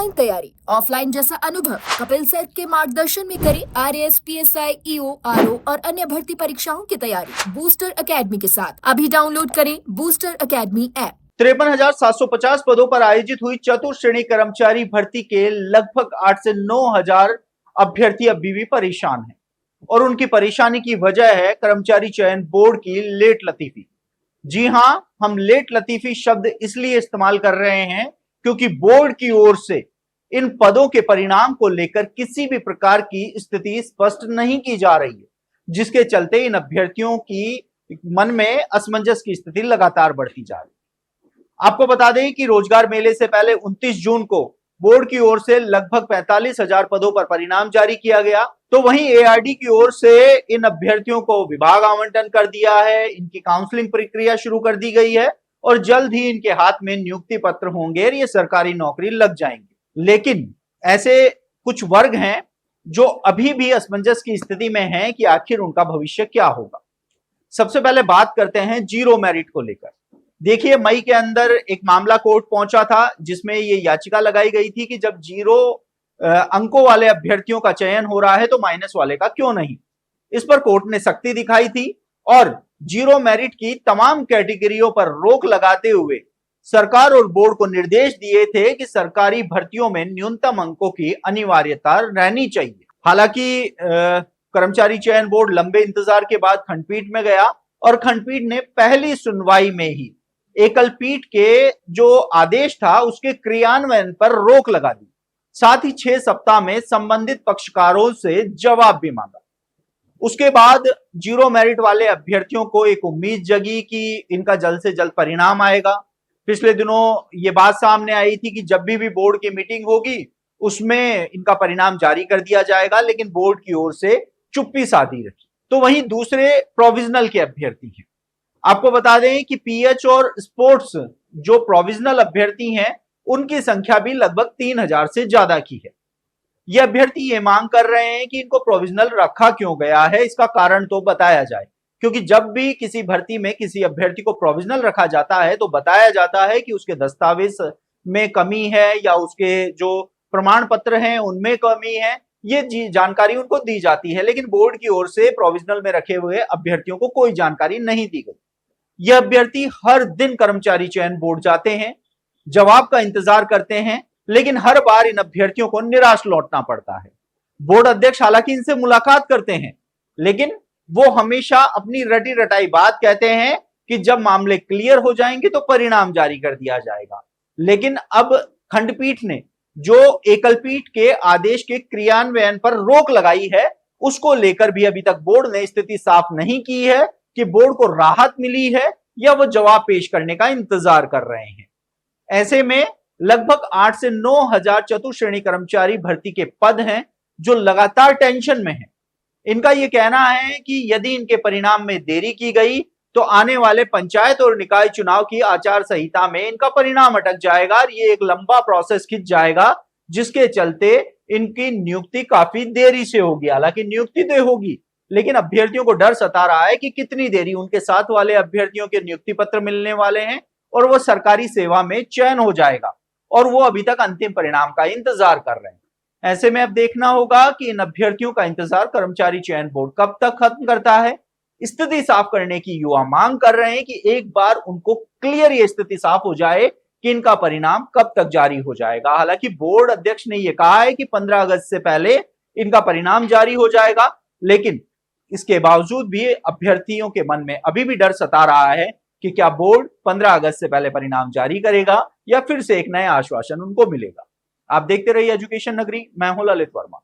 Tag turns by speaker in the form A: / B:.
A: Online तैयारी, offline जैसा अनुभव कपिल सर के मार्गदर्शन में करें आरएएस, पीएसआई, ईओ, आरओ और अन्य भर्ती परीक्षाओं की तैयारी बूस्टर एकेडमी के साथ। अभी डाउनलोड करें बूस्टर एकेडमी ऐप।
B: 53,750 पदों पर आयोजित हुई चतुर्थ श्रेणी कर्मचारी भर्ती के लगभग 8 से 9,000 अभ्यर्थी अभी भी परेशान हैं और उनकी परेशानी की वजह है कर्मचारी चयन बोर्ड की लेट लतीफी। जी हां, हम लेट लतीफी शब्द इसलिए इस्तेमाल कर रहे हैं क्योंकि बोर्ड की ओर से इन पदों के परिणाम को लेकर किसी भी प्रकार की स्थिति स्पष्ट नहीं की जा रही है, जिसके चलते इन अभ्यर्थियों की मन में असमंजस की स्थिति लगातार बढ़ती जा रही है। आपको बता दें कि रोजगार मेले से पहले 29 जून को बोर्ड की ओर से लगभग 45,000 पदों पर परिणाम जारी किया गया, तो वहीं एआरडी की ओर से इन अभ्यर्थियों को विभाग आवंटन कर दिया है, इनकी काउंसलिंग प्रक्रिया शुरू कर दी गई है और जल्द ही इनके हाथ में नियुक्ति पत्र होंगे और ये सरकारी नौकरी लग जाएंगे। लेकिन ऐसे कुछ वर्ग हैं जो अभी भी असमंजस की स्थिति में हैं कि आखिर उनका भविष्य क्या होगा। सबसे पहले बात करते हैं जीरो मेरिट को लेकर। देखिए, मई के अंदर एक मामला कोर्ट पहुंचा था जिसमें ये याचिका लगाई गई थी कि जब जीरो अंकों वाले अभ्यर्थियों का चयन हो रहा है तो माइनस वाले का क्यों नहीं। इस पर कोर्ट ने सख्ती दिखाई थी और जीरो मेरिट की तमाम कैटेगरियों पर रोक लगाते हुए सरकार और बोर्ड को निर्देश दिए थे कि सरकारी भर्तियों में न्यूनतम अंकों की अनिवार्यता रहनी चाहिए। हालांकि कर्मचारी चयन बोर्ड लंबे इंतजार के बाद खंडपीठ में गया और खंडपीठ ने पहली सुनवाई में ही एकल पीठ के जो आदेश था उसके क्रियान्वयन पर रोक लगा दी। साथ ही 6 सप्ताह में संबंधित पक्षकारों से जवाब भी मांगा। उसके बाद जीरो मेरिट वाले अभ्यर्थियों को एक उम्मीद जगी कि इनका जल्द से जल्द परिणाम आएगा। पिछले दिनों ये बात सामने आई थी कि जब भी बोर्ड की मीटिंग होगी उसमें इनका परिणाम जारी कर दिया जाएगा, लेकिन बोर्ड की ओर से चुप्पी साधी रखी। तो वहीं दूसरे प्रोविजनल के अभ्यर्थी हैं। आपको बता दें कि पीएच और स्पोर्ट्स जो प्रोविजनल अभ्यर्थी हैं उनकी संख्या भी लगभग 3,000 से ज्यादा की है। ये अभ्यर्थी ये मांग कर रहे हैं कि इनको प्रोविजनल रखा क्यों गया है, इसका कारण तो बताया जाए, क्योंकि जब भी किसी भर्ती में किसी अभ्यर्थी को प्रोविजनल रखा जाता है तो बताया जाता है कि उसके दस्तावेज में कमी है या उसके जो प्रमाण पत्र हैं उनमें कमी है। ये जानकारी उनको दी जाती है, लेकिन बोर्ड की ओर से प्रोविजनल में रखे हुए अभ्यर्थियों को कोई जानकारी नहीं दी गई। ये अभ्यर्थी हर दिन कर्मचारी चयन बोर्ड जाते हैं, जवाब का इंतजार करते हैं, लेकिन हर बार इन अभ्यर्थियों को निराश लौटना पड़ता है। बोर्ड अध्यक्ष हालांकि इनसे मुलाकात करते हैं, लेकिन वो हमेशा अपनी रटी रटाई बात कहते हैं कि जब मामले क्लियर हो जाएंगे तो परिणाम जारी कर दिया जाएगा। लेकिन अब खंडपीठ ने जो एकल पीठ के आदेश के क्रियान्वयन पर रोक लगाई है उसको लेकर भी अभी तक बोर्ड ने स्थिति साफ नहीं की है कि बोर्ड को राहत मिली है या वो जवाब पेश करने का इंतजार कर रहे हैं। ऐसे में लगभग 8 से 9,000 चतुर्थ श्रेणी कर्मचारी भर्ती के पद हैं जो लगातार टेंशन में हैं। इनका यह कहना है कि यदि इनके परिणाम में देरी की गई तो आने वाले पंचायत और निकाय चुनाव की आचार संहिता में इनका परिणाम अटक जाएगा और ये एक लंबा प्रोसेस खिंच जाएगा, जिसके चलते इनकी नियुक्ति काफी देरी से होगी। हालांकि नियुक्ति तो होगी, लेकिन अभ्यर्थियों को डर सता रहा है कि कितनी देरी उनके साथ वाले अभ्यर्थियों के नियुक्ति पत्र मिलने वाले हैं और वो सरकारी सेवा में चयन हो जाएगा और वो अभी तक अंतिम परिणाम का इंतजार कर रहे हैं। ऐसे में अब देखना होगा कि इन अभ्यर्थियों का इंतजार कर्मचारी चयन बोर्ड कब तक खत्म करता है। स्थिति साफ करने की युवा मांग कर रहे हैं कि एक बार उनको क्लियर ये स्थिति साफ हो जाए कि इनका परिणाम कब तक जारी हो जाएगा। हालांकि बोर्ड अध्यक्ष ने यह कहा है कि 15 अगस्त से पहले इनका परिणाम जारी हो जाएगा, लेकिन इसके बावजूद भी अभ्यर्थियों के मन में अभी भी डर सता रहा है कि क्या बोर्ड 15 अगस्त से पहले परिणाम जारी करेगा या फिर से एक नया आश्वासन उनको मिलेगा। आप देखते रहिए एजुकेशन नगरी, मैं हूं ललित वर्मा।